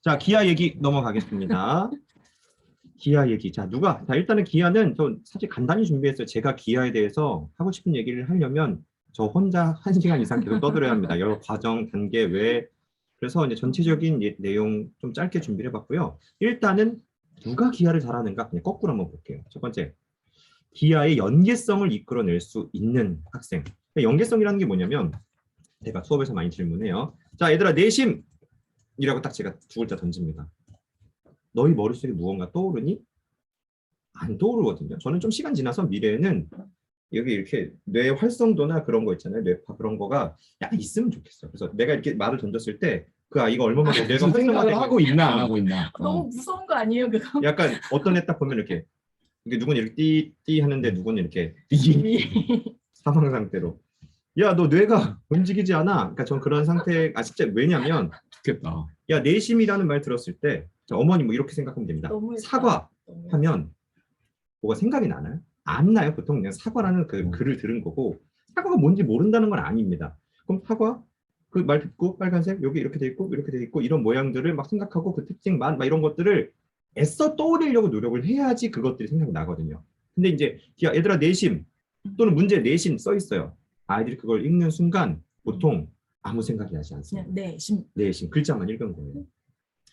자, 기아 얘기 넘어가겠습니다. 기아 얘기. 자, 일단은 기아는 저 사실 간단히 준비했어요. 제가 기아에 대해서 하고 싶은 얘기를 하려면 저 혼자 1시간 이상 계속 떠들어야 합니다. 여러 과정, 단계, 왜. 그래서 이제 전체적인 내용 좀 짧게 준비를 해봤고요. 일단은 누가 기아를 잘하는가? 그냥 거꾸로 한번 볼게요. 첫 번째, 기아의 연계성을 이끌어낼 수 있는 학생. 연계성이라는 게 뭐냐면 제가 수업에서 많이 질문해요. 자, 얘들아, 내심이라고 딱 제가 두 글자 던집니다. 너희 머릿속에 무언가 떠오르니? 안 떠오르거든요. 저는 좀 시간 지나서 미래에는 여기 이렇게 뇌 활성도나 그런 거 있잖아요. 뇌파 그런 거가 약간 있으면 좋겠어요. 그래서 내가 이렇게 말을 던졌을 때 그 아이가 얼마만큼 뇌가 생각을 활성화되고 하고 있나 안 하고 있나. 너무 무서운 거 아니에요, 그거? 약간 어떤 애 딱 보면 이렇게 누구는 이렇게 띠 하는데 누구는 이렇게 사망 상태로. 야, 너 뇌가 움직이지 않아? 그러니까 전 그런 상태, 진짜 왜냐면 좋겠다. 야, 내심이라는 말 들었을 때 어머니 뭐 이렇게 생각하면 됩니다. 사과 하면 뭐가 생각이 나나요? 안 나요. 보통 그냥 사과라는 그 글을 들은 거고 사과가 뭔지 모른다는 건 아닙니다. 그럼 사과 그 말 듣고 빨간색 여기 이렇게 돼 있고 이렇게 돼 있고 이런 모양들을 막 생각하고 그 특징만 막 이런 것들을 애써 떠올리려고 노력을 해야지 그것들이 생각이 나거든요. 근데 이제 얘들아 내심 또는 문제 내심 써 있어요. 아이들이 그걸 읽는 순간 보통 아무 생각이 나지 않습니다. 내심 글자만 읽은 거예요.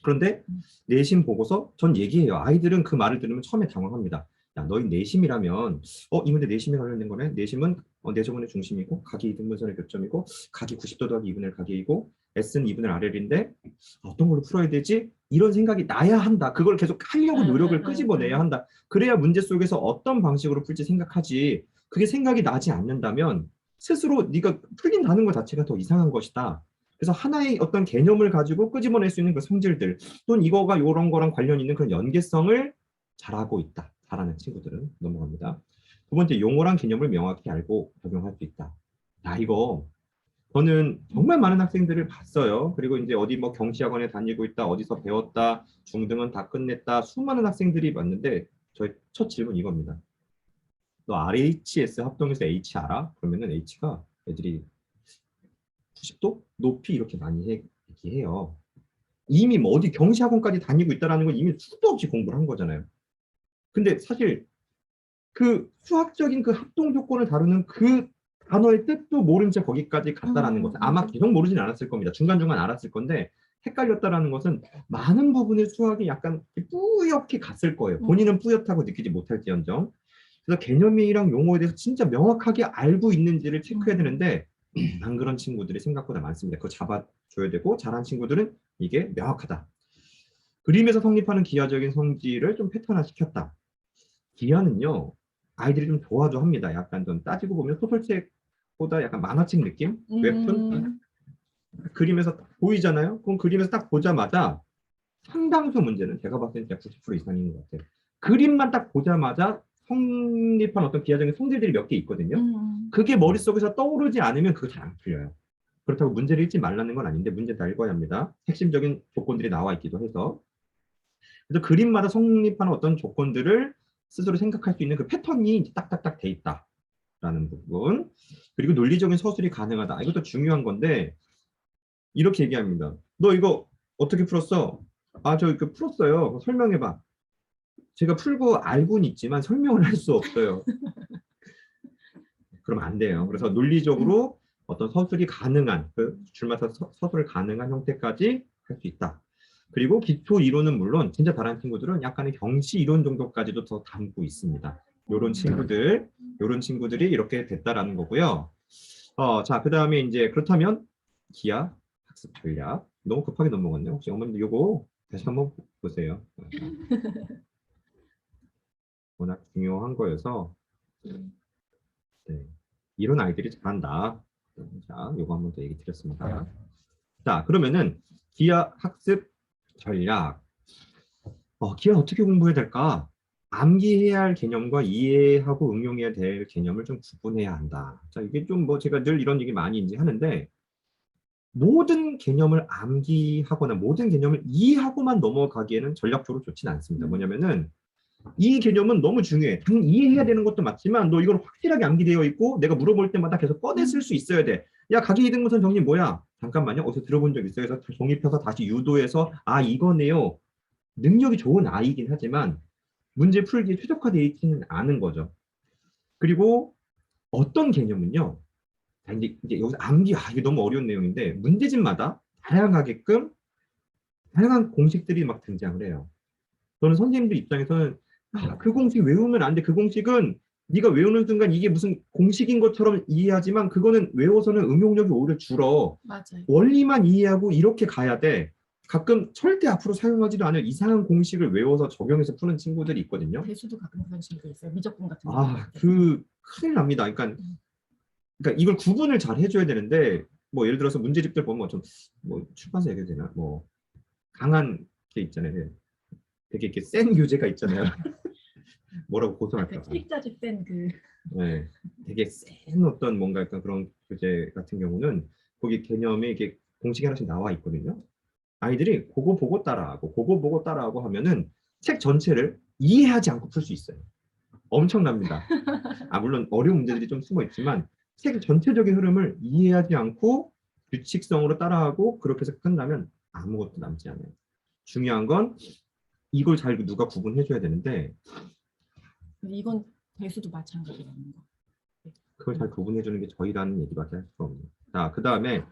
그런데 내심 보고서 전 얘기해요. 아이들은 그 말을 들으면 처음에 당황합니다. 야, 너희 내심이라면 이 문제 내심에 관련된 거네. 내심은 내정원의 중심이고 각이 이등분선의 교점이고 각이 90도 더하기 2분의 1 각이고 S는 2분의 1 RL인데 어떤 걸로 풀어야 되지? 이런 생각이 나야 한다. 그걸 계속 하려고 노력을 끄집어내야 한다. 그래야 문제 속에서 어떤 방식으로 풀지 생각하지. 그게 생각이 나지 않는다면 스스로 네가 풀린다는 것 자체가 더 이상한 것이다. 그래서 하나의 어떤 개념을 가지고 끄집어낼 수 있는 그 성질들 또는 이거가 이런 거랑 관련 있는 그런 연계성을 잘하고 있다. 잘하는 친구들은 넘어갑니다. 두 번째, 용어랑 개념을 명확히 알고 적용할 수 있다. 야, 이거 저는 정말 많은 학생들을 봤어요. 그리고 이제 어디 뭐 경시학원에 다니고 있다, 어디서 배웠다, 중등은 다 끝냈다, 수많은 학생들이 봤는데 저희 첫 질문 이겁니다. 너 RHS 합동해서 H 알아? 그러면은 H가 애들이 90도 높이 이렇게 많이 얘기해요. 이미 뭐 어디 경시학원까지 다니고 있다는 건 이미 수도 없이 공부를 한 거잖아요. 근데 사실 그 수학적인 그 합동 조건을 다루는 그 단어의 뜻도 모른 채 거기까지 갔다라는 것은 아마 계속 모르진 않았을 겁니다. 중간중간 알았을 건데 헷갈렸다라는 것은 많은 부분의 수학이 약간 뿌옇게 갔을 거예요. 본인은 뿌옇다고 느끼지 못할지언정. 그래서 개념이랑 용어에 대해서 진짜 명확하게 알고 있는지를 체크해야 되는데 안 그런 친구들이 생각보다 많습니다. 그거 잡아줘야 되고 잘한 친구들은 이게 명확하다. 그림에서 성립하는 기하적인 성질을 좀 패턴화시켰다. 기하는요. 아이들이 좀 좋아도 합니다. 약간 좀 따지고 보면 소설책보다 약간 만화책 느낌? 웹툰? 그림에서 딱 보이잖아요? 그럼 그림에서 딱 보자마자 상당수 문제는 제가 봤을 때 90% 이상인 것 같아요. 그림만 딱 보자마자 성립한 어떤 기하적인 성질들이 몇 개 있거든요. 그게 머릿속에서 떠오르지 않으면 그거 잘 안 풀려요. 그렇다고 문제를 읽지 말라는 건 아닌데 문제 다 읽어야 합니다. 핵심적인 조건들이 나와 있기도 해서. 그래서 그림마다 성립하는 어떤 조건들을 스스로 생각할 수 있는 그 패턴이 딱딱딱 돼 있다라는 부분. 그리고 논리적인 서술이 가능하다. 이것도 중요한 건데 이렇게 얘기합니다. 너 이거 어떻게 풀었어? 저 이거 풀었어요. 설명해봐. 제가 풀고 알고는 있지만 설명을 할 수 없어요. 그러면 안 돼요. 그래서 논리적으로 어떤 서술이 가능한 그 줄마다 서술 가능한 형태까지 할 수 있다. 그리고 기초 이론은 물론 진짜 다른 친구들은 약간의 경시 이론 정도까지도 더 담고 있습니다. 요런 친구들이 이렇게 됐다라는 거고요. 자, 그 다음에 이제 그렇다면 기하 학습 전략. 너무 급하게 넘어갔네요. 혹시 어머님도 요거 다시 한번 보세요. 워낙 중요한 거여서 네, 이런 아이들이 잘한다. 자, 요거 한번 더 얘기 드렸습니다. 자, 그러면은 기하 학습 전략. 기하 어떻게 공부해야 될까? 암기해야 할 개념과 이해하고 응용해야 될 개념을 좀 구분해야 한다. 자, 이게 좀 뭐 제가 늘 이런 얘기 많이 이제 하는데 모든 개념을 암기하거나 모든 개념을 이해하고만 넘어가기에는 전략적으로 좋지는 않습니다. 뭐냐면은 이 개념은 너무 중요해. 당연히 이해해야 되는 것도 맞지만 너 이걸 확실하게 암기되어 있고 내가 물어볼 때마다 계속 꺼내 쓸 수 있어야 돼. 야, 가계이득분선 정리 뭐야? 잠깐만요. 어디서 들어본 적 있어요? 그래서 종이 펴서 다시 유도해서 아, 이거네요. 능력이 좋은 아이긴 하지만 문제 풀기에 최적화되어 있지는 않은 거죠. 그리고 어떤 개념은요. 자, 이제 여기서 암기, 이게 너무 어려운 내용인데 문제집마다 다양한 공식들이 막 등장을 해요. 저는 선생님들 입장에서는 그 공식 외우면 안 돼. 그 공식은 네가 외우는 순간 이게 무슨 공식인 것처럼 이해하지만 그거는 외워서는 응용력이 오히려 줄어. 맞아요. 원리만 이해하고 이렇게 가야 돼. 가끔 절대 앞으로 사용하지도 않을 이상한 공식을 외워서 적용해서 푸는 친구들이 있거든요. 대수도 가끔 그런 친구들 있어요. 미적분 같은 거. 큰일 납니다. 그러니까 이걸 구분을 잘 해줘야 되는데 뭐 예를 들어서 문제집들 보면 좀 뭐 출판사 얘기해도 되나 뭐 강한 게 있잖아요. 되게 이렇게 센 교재가 있잖아요. 뭐라고 고소할까 봐. 책자집 센 네, 되게 센 어떤 뭔가 약간 그런 교재 같은 경우는 거기 개념에 이게 공식이 하나씩 나와 있거든요. 아이들이 그거 보고 따라하고 그거 보고 따라하고 하면은 책 전체를 이해하지 않고 풀 수 있어요. 엄청납니다. 물론 어려운 문제들이 좀 숨어 있지만 책 전체적인 흐름을 이해하지 않고 규칙성으로 따라하고 그렇게 해서 끝나면 아무것도 남지 않아요. 중요한 건 이걸 잘 누가 구분해줘야 되는데 이건 대수도 마찬가지라는 거. 그걸 잘 구분해주는 게 저희라는 얘기밖에 할 수가 없네요. 자, 그 다음에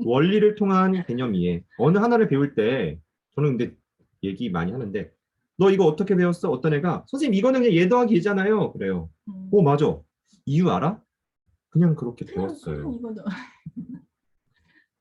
원리를 통한 개념 이해. 어느 하나를 배울 때 저는 근데 얘기 많이 하는데 너 이거 어떻게 배웠어? 어떤 애가 선생님 이거는 그냥 얘 더하기 얘잖아요. 그래요. 오, 맞아. 이유 알아? 그냥 그렇게 배웠어요.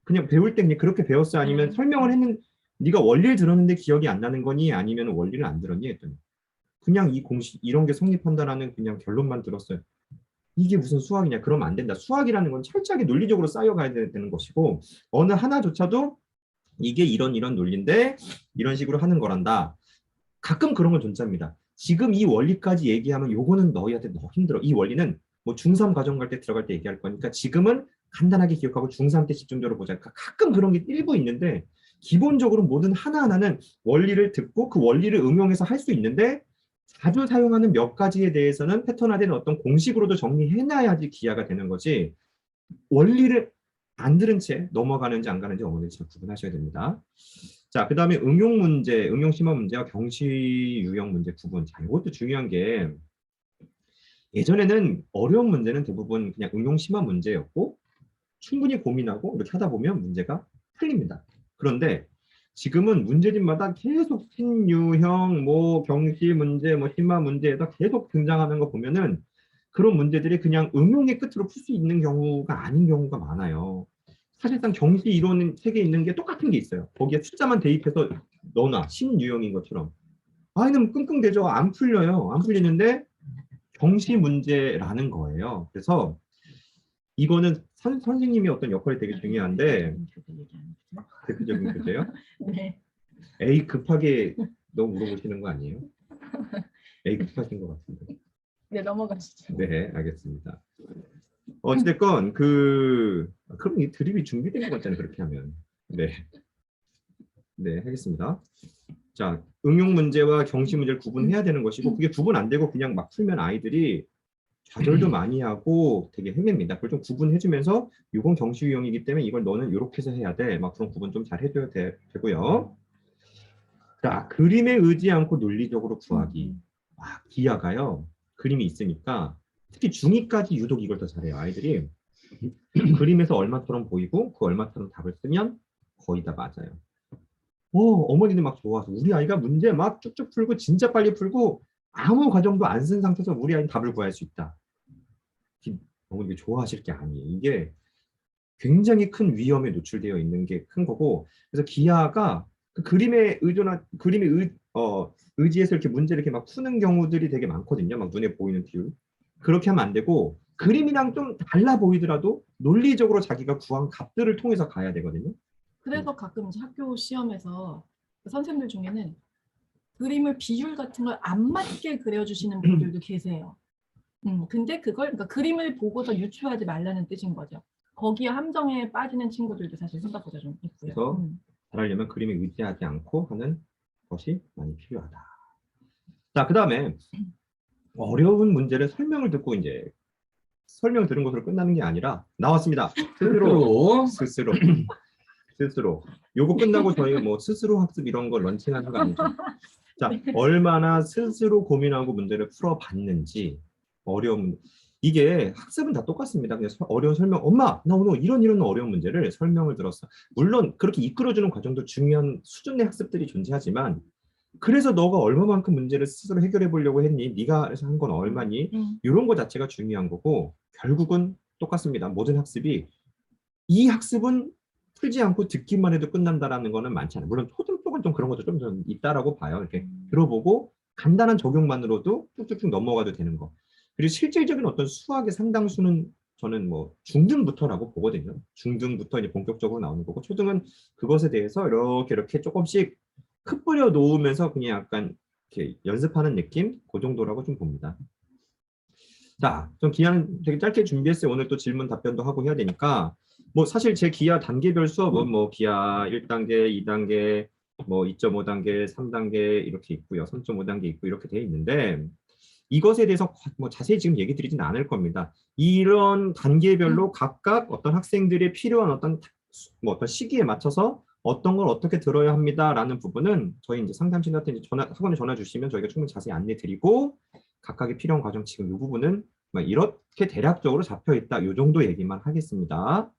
그냥 배울 때 그냥 그렇게 배웠어? 아니면 설명을 했는 네가 원리를 들었는데 기억이 안 나는 거니? 아니면 원리를 안 들었니? 했더니 그냥 이 공식 이런 게 성립한다라는 그냥 결론만 들었어요. 이게 무슨 수학이냐? 그러면 안 된다. 수학이라는 건 철저하게 논리적으로 쌓여가야 되는 것이고 어느 하나조차도 이게 이런 논리인데 이런 식으로 하는 거란다. 가끔 그런 건 존재합니다. 지금 이 원리까지 얘기하면 요거는 너희한테 너무 힘들어. 이 원리는 뭐 중3 과정 갈 때 들어갈 때 얘기할 거니까 지금은 간단하게 기억하고 중3 때 집중적으로 보자. 가끔 그런 게 일부 있는데 기본적으로 모든 하나하나는 원리를 듣고 그 원리를 응용해서 할 수 있는데 자주 사용하는 몇 가지에 대해서는 패턴화된 어떤 공식으로도 정리해놔야지 기하가 되는 거지 원리를 안 들은 채 넘어가는지 안 가는지 어머니 잘 구분하셔야 됩니다. 자, 그 다음에 응용 문제, 응용 심화 문제와 경시 유형 문제 구분. 자, 이것도 중요한 게 예전에는 어려운 문제는 대부분 그냥 응용 심화 문제였고 충분히 고민하고 이렇게 하다 보면 문제가 풀립니다. 그런데 지금은 문제집마다 계속 신유형, 뭐 경시 문제, 뭐 심화 문제에서 계속 등장하는 거 보면은 그런 문제들이 그냥 응용의 끝으로 풀 수 있는 경우가 아닌 경우가 많아요. 사실상 경시 이론 책에 있는 게 똑같은 게 있어요. 거기에 숫자만 대입해서 넣어놔. 신유형인 것처럼. 아이는 끙끙대죠. 안 풀려요. 안 풀리는데 경시 문제라는 거예요. 그래서 이거는 선생님이 어떤 역할이 되게 중요한데 대표적인 교재요? 네. 에이 급하게 너무 물어보시는 거 아니에요? 에이 급하신 것 같은데. 네, 넘어가시죠. 네, 알겠습니다. 어찌됐건 그럼 이 드립이 준비된 것 같잖아요. 그렇게 하면. 네, 네, 하겠습니다. 자, 응용 문제와 경시 문제를 구분해야 되는 것이고 그게 구분 안 되고 그냥 막 풀면 아이들이 좌절도 많이 하고 되게 헤맵니다. 그걸 좀 구분해주면서 이건 경시 유형이기 때문에 이걸 너는 이렇게 해서 해야 돼. 막 그런 구분 좀 잘 해줘야 되고요. 자, 그림에 의지 않고 논리적으로 구하기. 기하가요. 그림이 있으니까 특히 중2까지 유독 이걸 더 잘해요. 아이들이 그림에서 얼마처럼 보이고 그 얼마처럼 답을 쓰면 거의 다 맞아요. 어머니들 막 좋아서 우리 아이가 문제 막 쭉쭉 풀고 진짜 빨리 풀고 아무 과정도 안 쓴 상태에서 우리 아이는 답을 구할 수 있다. 어머니가 좋아하실 게 아니에요. 이게 굉장히 큰 위험에 노출되어 있는 게 큰 거고 그래서 기하가 그 그림에 의존한 그림에 의지해서 이렇게 문제를 이렇게 막 푸는 경우들이 되게 많거든요. 막 눈에 보이는 뷰. 그렇게 하면 안 되고 그림이랑 좀 달라 보이더라도 논리적으로 자기가 구한 값들을 통해서 가야 되거든요. 그래서 가끔 이제 학교 시험에서 선생님들 중에는 그림을 비율 같은 걸 안 맞게 그려주시는 분들도 계세요. 근데 그러니까 그림을 보고서 유추하지 말라는 뜻인 거죠. 거기에 함정에 빠지는 친구들도 사실 생각보다 좀 있고요. 그래서 잘하려면 그림에 의지하지 않고 하는 것이 많이 필요하다. 자, 그 다음에 어려운 문제를 설명을 듣고 이제 설명 들은 것으로 끝나는 게 아니라 나왔습니다. 스스로. 요거 끝나고 저희가 뭐 스스로 학습 이런 걸 런칭하는 거 아니죠. 자, 얼마나 스스로 고민하고 문제를 풀어봤는지 어려운 이게 학습은 다 똑같습니다. 그냥 어려운 설명, 엄마, 나 오늘 이런 어려운 문제를 설명을 들었어. 물론 그렇게 이끌어주는 과정도 중요한 수준의 학습들이 존재하지만 그래서 너가 얼마만큼 문제를 스스로 해결해 보려고 했니? 네가 한 건 얼마니? 이런 거 자체가 중요한 거고 결국은 똑같습니다. 모든 학습이 이 학습은 풀지 않고 듣기만 해도 끝난다라는 거는 많지 않아요. 물론 초등 쪽은 좀 그런 것도 좀 있다라고 봐요. 이렇게 들어보고 간단한 적용만으로도 쭉쭉쭉 넘어가도 되는 거. 그리고 실질적인 어떤 수학의 상당수는 저는 뭐 중등부터라고 보거든요. 중등부터 이제 본격적으로 나오는 거고 초등은 그것에 대해서 이렇게 조금씩 흩뿌려 놓으면서 그냥 약간 이렇게 연습하는 느낌? 그 정도라고 좀 봅니다. 자, 좀 기한 되게 짧게 준비했어요. 오늘 또 질문 답변도 하고 해야 되니까 뭐 사실 제 기하 단계별 수업은 뭐 기하 1단계, 2단계, 뭐 2.5단계, 3단계 이렇게 있고요. 3.5단계 있고 이렇게 되어 있는데 이것에 대해서 뭐 자세히 지금 얘기 드리진 않을 겁니다. 이런 단계별로 각각 어떤 학생들의 필요한 어떤 뭐 어떤 시기에 맞춰서 어떤 걸 어떻게 들어야 합니다라는 부분은 저희 이제 상담실한테 이제 학원에 전화 주시면 저희가 충분히 자세히 안내 드리고 각각의 필요한 과정 지금 이 부분은 이렇게 대략적으로 잡혀 있다. 이 정도 얘기만 하겠습니다.